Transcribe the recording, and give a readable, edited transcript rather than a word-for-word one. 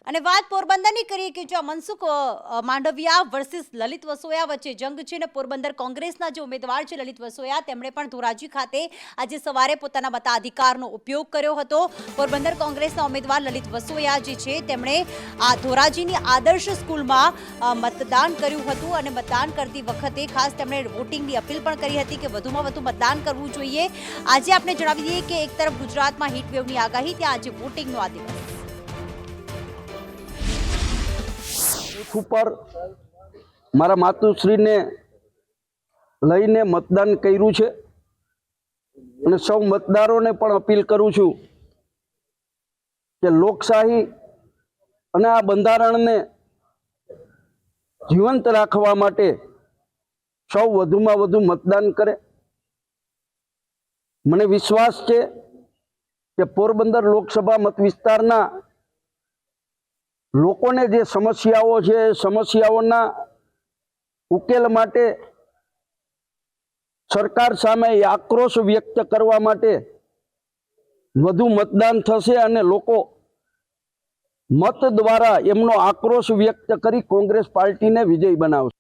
અને વાત પોરબંદરની કરીએ કે જો મનસુખ માંડવિયા વર્સિસ લલિત વસોયા વચ્ચે જંગ છે ને પોરબંદર કોંગ્રેસના જે ઉમેદવાર છે લલિત વસોયા તેમણે પણ ધોરાજી ખાતે આજે સવારે પોતાના મતાધિકારનો ઉપયોગ કર્યો હતો। પોરબંદર કોંગ્રેસના ઉમેદવાર લલિત વસોયા જે છે તેમણે આ ધોરાજીની આદર્શ સ્કૂલમાં મતદાન કર્યું હતું અને મતદાન કરતી વખતે ખાસ તેમણે વોટિંગની અપીલ પણ કરી હતી કે વધુમાં વધુ મતદાન કરવું જોઈએ। આજે આપણે જણાવી દઈએ કે એક તરફ ગુજરાતમાં હીટવેવની આગાહી, ત્યાં આજે વોટિંગનો આ દિવસ ઉપર માरा मातुश्रीने लईने मतदान कर्યું છે અને સૌ મતદારોને પણ અપીલ કરું છું કે લોકશાહી અને આ બંધારણને જીવંત રાખવા માટે સૌ વધુમાં વધુ મતદાન કરે। મને વિશ્વાસ છે કે પોરબંદર લોકસભા મત વિસ્તારના लोकोने जे समस्याओं छे समस्याओना उकेल माटे सरकार सामे आक्रोश व्यक्त करवा माटे वधु मतदान थशे अने लोको मत द्वारा एमनो आक्रोश व्यक्त करी कांग्रेस पार्टी ने विजयी बनावशे।